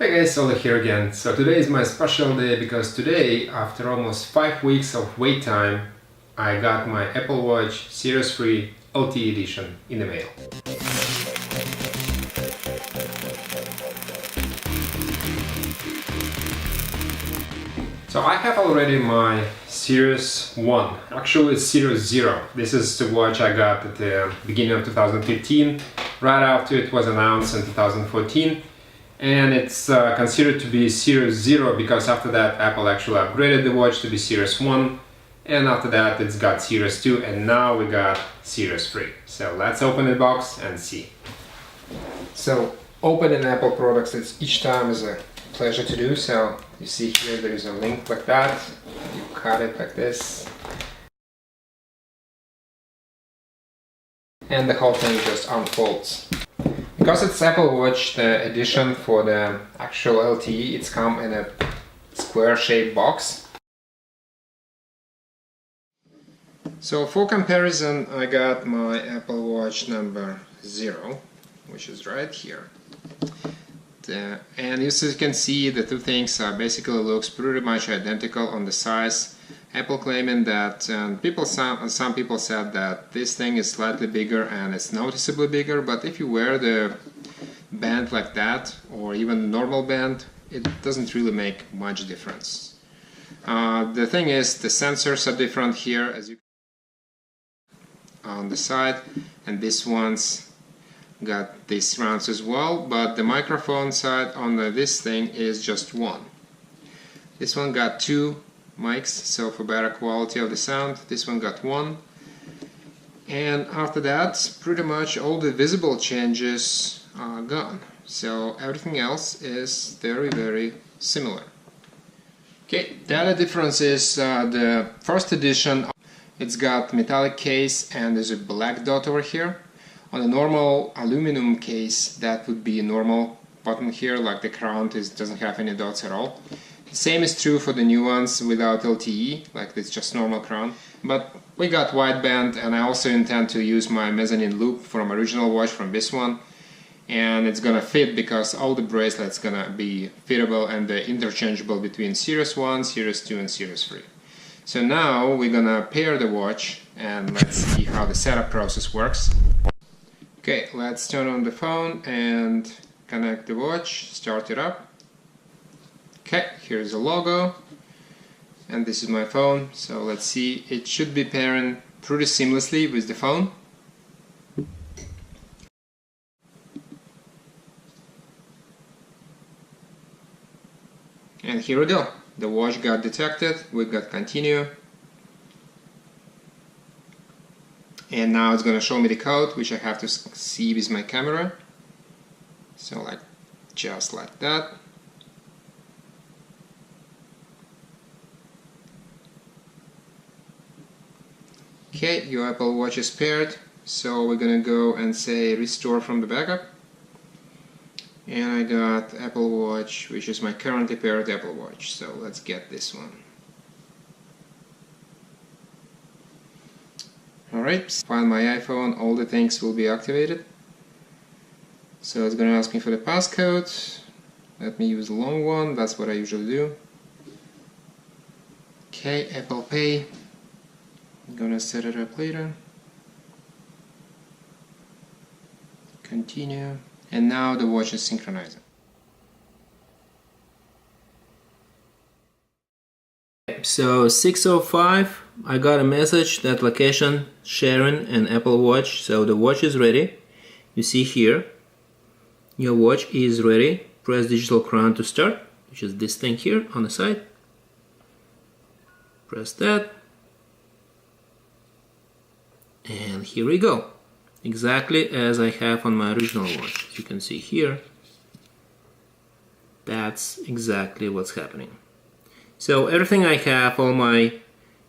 Hey guys, Ola here again. So today is my special day because today, after almost 5 weeks of wait time, I got my Apple Watch Series 3 LTE edition in the mail. So I have already my Series 1, actually it's Series 0. This is the watch I got at the beginning of 2015, right after it was announced in 2014. And it's considered to be Series 0 because after that Apple actually upgraded the watch to be Series 1, and after that it's got Series 2, and now we got Series 3. So let's open the box and see. So opening Apple products, each time is a pleasure to do. So you see here there is a link like that, you cut it like this, and the whole thing just unfolds. Because it's Apple Watch, the edition for the actual LTE, it's come in a square-shaped box. So for comparison, I got my Apple Watch number 0, which is right here. And as you can see, the two things basically looks pretty much identical on the size. Apple claiming that some people said that this thing is slightly bigger and it's noticeably bigger, but if you wear the band like that or even normal band, it doesn't really make much difference. The thing is, the sensors are different here as you on the side, and this one's got these rounds as well, but the microphone side on this thing is just one. This one got two mics, so for better quality of the sound. This one got one, and after that pretty much all the visible changes are gone, so everything else is very similar. Okay, the other difference is the first edition, it's got metallic case and there's a black dot over here. On a normal aluminum case, that would be a normal button here, like the crown doesn't have any dots at all. The same is true for the new ones without LTE, like it's just normal crown. But we got wideband, and I also intend to use my mezzanine loop from original watch from this one. And it's gonna fit because all the bracelets gonna be fittable and they're interchangeable between Series 1, Series 2 and Series 3. So now we're gonna pair the watch and let's see how the setup process works. Okay, let's turn on the phone and connect the watch, start it up. Okay, here's the logo, and this is my phone, so let's see, it should be pairing pretty seamlessly with the phone. And here we go, the watch got detected, we got continue. And now it's going to show me the code, which I have to see with my camera. So just like that. Okay, your Apple Watch is paired, so we're gonna go and say restore from the backup. And I got Apple Watch, which is my currently paired Apple Watch, so let's get this one. Alright, find my iPhone, all the things will be activated. So it's gonna ask me for the passcode. Let me use a long one, that's what I usually do. Okay, Apple Pay. I'm gonna set it up later. Continue. And now the watch is synchronizing. So 6:05, I got a message that location sharing an Apple Watch, so the watch is ready. You see here, your watch is ready. Press digital crown to start, which is this thing here on the side. Press that. And here we go, exactly as I have on my original watch. As you can see here, that's exactly what's happening. So everything I have, all my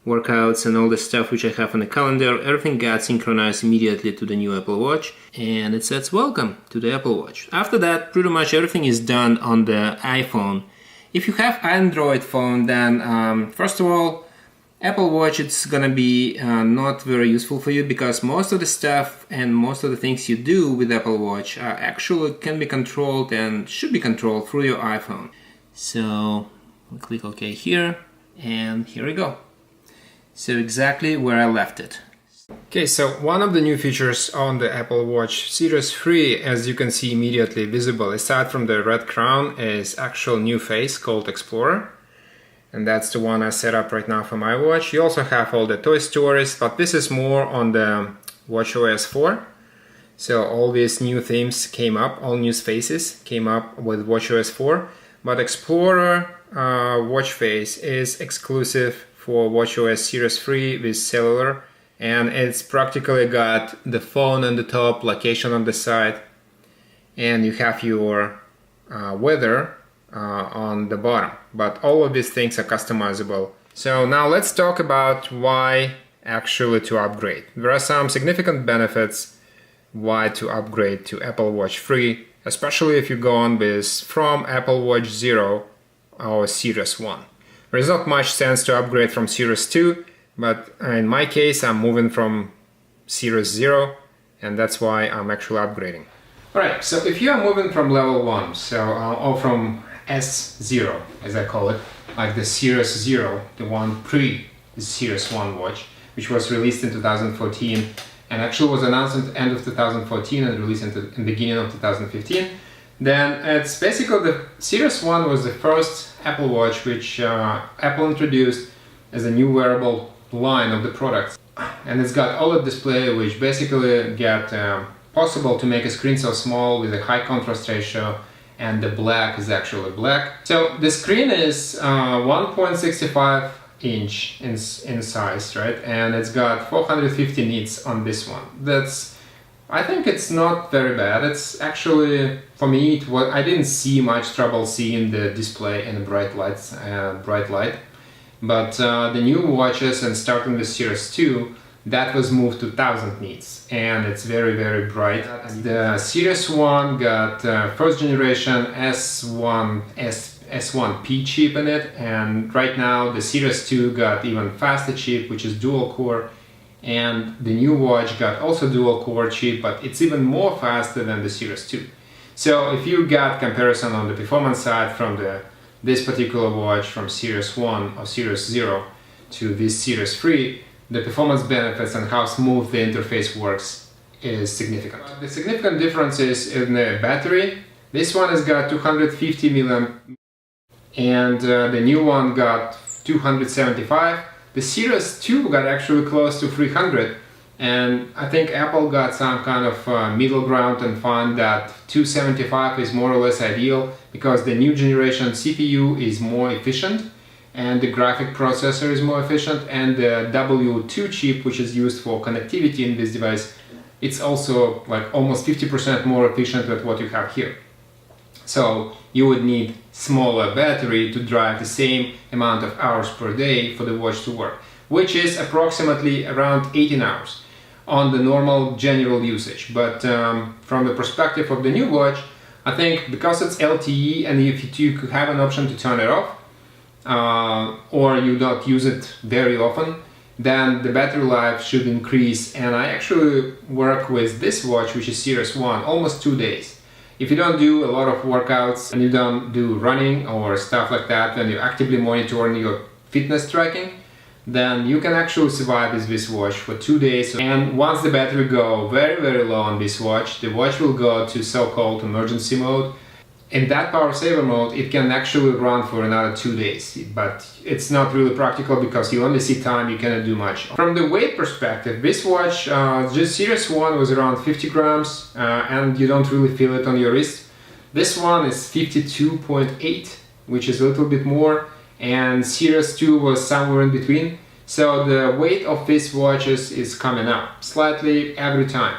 workouts and all the stuff which I have on the calendar, everything got synchronized immediately to the new Apple Watch, and it says welcome to the Apple Watch. After that, pretty much everything is done on the iPhone. If you have Android phone, then first of all, Apple Watch, it's gonna be not very useful for you because most of the stuff and most of the things you do with Apple Watch actually can be controlled and should be controlled through your iPhone. So we click OK here, and here we go. So exactly where I left it. Okay, so one of the new features on the Apple Watch Series 3, as you can see immediately visible, aside from the red crown, is actual new face called Explorer. And that's the one I set up right now for my watch. You also have all the Toy Stories, but this is more on the watchOS 4. So all these new themes came up, all new faces came up with watchOS 4. But Explorer watch face is exclusive for watchOS Series 3 with cellular. And it's practically got the phone on the top, location on the side, and you have your weather on the bottom. But all of these things are customizable. So now let's talk about why actually to upgrade. There are some significant benefits why to upgrade to Apple Watch 3, especially if you go on with from Apple Watch 0 or Series 1. There is not much sense to upgrade from Series 2, but in my case I'm moving from Series 0, and that's why I'm actually upgrading. Alright, so if you are moving from level 1, or from S0 as I call it, like the Series 0, the one pre-Series 1 watch, which was released in 2014 and actually was announced at the end of 2014 and released in the beginning of 2015, then it's basically the Series 1 was the first Apple Watch which Apple introduced as a new wearable line of the products. And it's got OLED display which basically get possible to make a screen so small with a high contrast ratio, and the black is actually black. So the screen is 1.65 inch in size, right? And it's got 450 nits on this one. I think it's not very bad. It's actually, for me, I didn't see much trouble seeing the display in bright light. But the new watches, and starting with Series 2, that was moved to 1000 nits, and it's very, very bright. The Series 1 got first generation S1P chip in it, and right now the Series 2 got even faster chip, which is dual core, and the new watch got also dual core chip, but it's even more faster than the Series 2. So if you got comparison on the performance side from this particular watch from Series 1 or Series 0 to this Series 3, the performance benefits and how smooth the interface works is significant. The significant difference is in the battery. This one has got 250 milliamp and the new one got 275. The Series 2 got actually close to 300, and I think Apple got some kind of middle ground and found that 275 is more or less ideal because the new generation CPU is more efficient and the graphic processor is more efficient, and the W2 chip, which is used for connectivity in this device, it's also like almost 50% more efficient than what you have here. So you would need smaller battery to drive the same amount of hours per day for the watch to work, which is approximately around 18 hours on the normal general usage. But from the perspective of the new watch, I think because it's LTE and if you have an option to turn it off, or you don't use it very often, then the battery life should increase. And I actually work with this watch, which is Series 1, almost 2 days. If you don't do a lot of workouts and you don't do running or stuff like that, when you're actively monitoring your fitness tracking, then you can actually survive with this watch for 2 days. And once the battery go very, very low on this watch, the watch will go to so-called emergency mode. In that power saver mode, it can actually run for another 2 days, but it's not really practical because you only see time, you cannot do much. From the weight perspective, this watch, just Series 1 was around 50 grams and you don't really feel it on your wrist. This one is 52.8, which is a little bit more, and Series 2 was somewhere in between. So the weight of these watches is coming up slightly every time.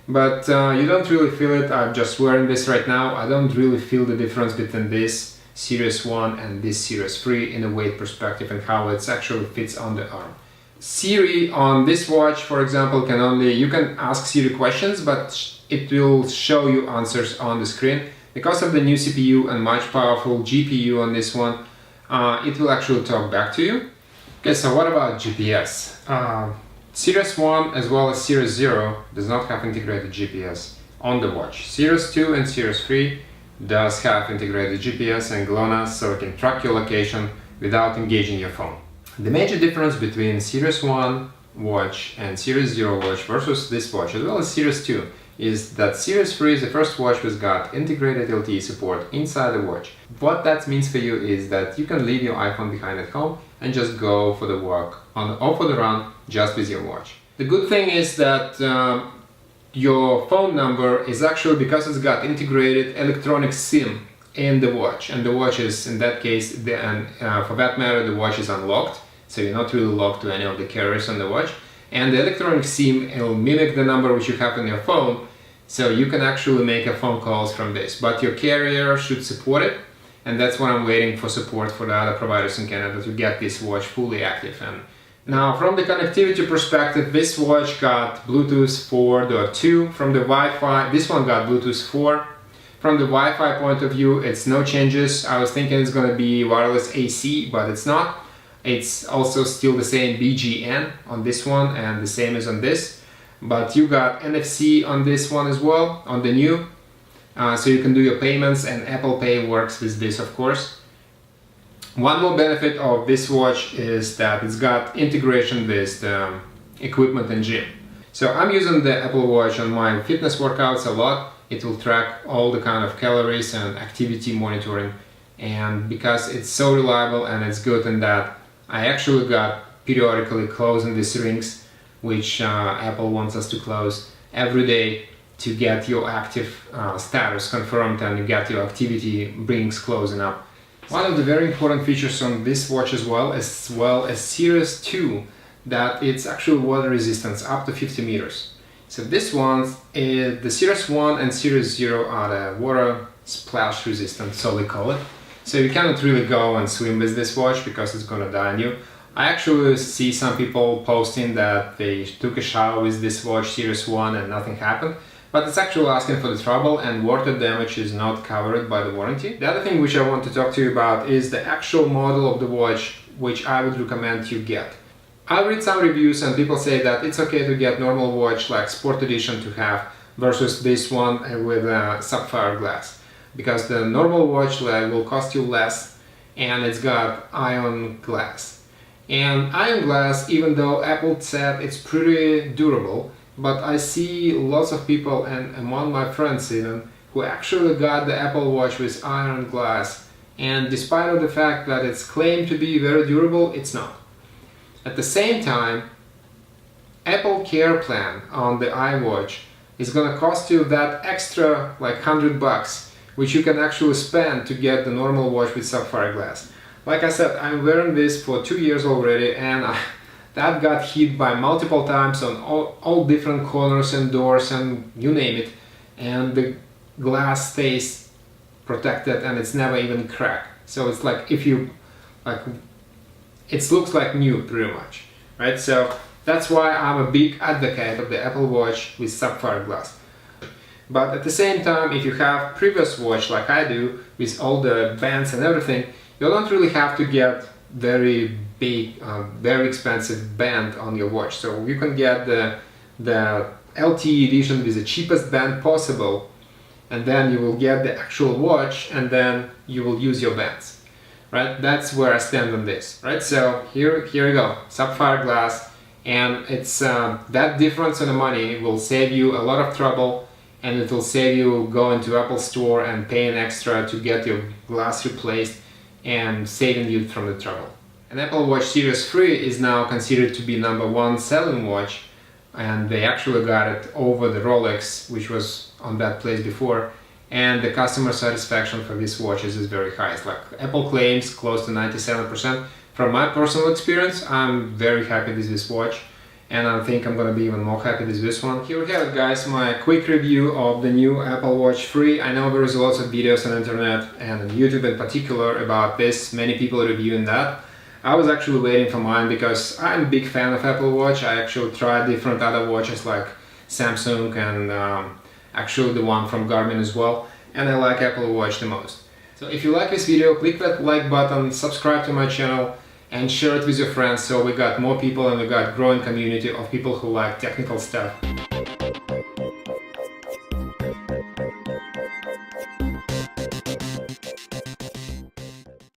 But you don't really feel it. I'm just wearing this right now. I don't really feel the difference between this Series 1 and this Series 3 in a weight perspective and how it actually fits on the arm. Siri on this watch, for example, you can ask Siri questions, but it will show you answers on the screen. Because of the new CPU and much powerful GPU on this one, it will actually talk back to you. Okay, so what about GPS? Series 1 as well as Series 0 does not have integrated GPS on the watch. Series 2 and Series 3 does have integrated GPS and GLONASS, so it can track your location without engaging your phone. The major difference between Series 1 watch and Series 0 watch versus this watch as well as Series 2 is that Series 3 is the first watch which got integrated LTE support inside the watch. What that means for you is that you can leave your iPhone behind at home and just go for the walk or for the run just with your watch. The good thing is that your phone number is actually, because it's got integrated electronic SIM in the watch, and the watch is, in that case, for that matter, the watch is unlocked, so you're not really locked to any of the carriers on the watch, and the electronic SIM will mimic the number which you have on your phone, so you can actually make phone calls from this, but your carrier should support it, and that's what I'm waiting for support for the other providers in Canada to get this watch fully active. And now, from the connectivity perspective, this watch got Bluetooth 4.2. From the Wi-Fi, this one got Bluetooth 4. From the Wi-Fi point of view, it's no changes. I was thinking it's going to be wireless AC, but it's not. It's also still the same BGN on this one and the same as on this. But you got NFC on this one as well, on the new. So you can do your payments, and Apple Pay works with this, of course. One more benefit of this watch is that it's got integration with the equipment and gym. So I'm using the Apple Watch on my fitness workouts a lot. It will track all the kind of calories and activity monitoring. And because it's so reliable and it's good in that, I actually got periodically closing these rings, which Apple wants us to close every day to get your active status confirmed and you get your activity rings closing up. One of the very important features on this watch as well as Series 2, that it's actually water resistance up to 50 meters. So this one, the Series 1 and Series 0 are the water splash resistant, so we call it. So you cannot really go and swim with this watch because it's gonna die on you. I actually see some people posting that they took a shower with this watch Series 1 and nothing happened. But it's actually asking for the trouble, and water damage is not covered by the warranty. The other thing which I want to talk to you about is the actual model of the watch which I would recommend you get. I read some reviews and people say that it's okay to get normal watch like Sport Edition to have versus this one with a sapphire glass, because the normal watch will cost you less and it's got ion glass. And ion glass, even though Apple said it's pretty durable, but I see lots of people, and among my friends even, who actually got the Apple Watch with iron glass, and despite of the fact that it's claimed to be very durable, it's not. At the same time, Apple Care Plan on the iWatch is gonna cost you that extra like $100, which you can actually spend to get the normal watch with sapphire glass. Like I said, I'm wearing this for 2 years already, and that got hit by multiple times on all different corners and doors and you name it, and the glass stays protected and it's never even cracked. So it's like if you it looks like new pretty much, right? So that's why I'm a big advocate of the Apple Watch with sapphire glass. But at the same time, if you have previous watch like I do with all the bands and everything, you don't really have to get very big, very expensive band on your watch. So you can get the LTE edition with the cheapest band possible, and then you will get the actual watch, and then you will use your bands, right? That's where I stand on this, right? So here you go, sapphire glass, and it's that difference in the money will save you a lot of trouble, and it will save you going to Apple Store and paying extra to get your glass replaced and saving you from the trouble. An Apple Watch Series 3 is now considered to be #1 selling watch, and they actually got it over the Rolex, which was on that place before, and the customer satisfaction for these watches is very high. It's like Apple claims close to 97%. From my personal experience, I'm very happy with this watch, and I think I'm gonna be even more happy with this one. Here we have it, guys, my quick review of the new Apple Watch 3. I know there is lots of videos on the internet and on YouTube in particular about this, many people reviewing that. I was actually waiting for mine because I'm a big fan of Apple Watch. I actually tried different other watches like Samsung and actually the one from Garmin as well, and I like Apple Watch the most. So if you like this video, click that like button, subscribe to my channel, and share it with your friends so we got more people and we got growing community of people who like technical stuff.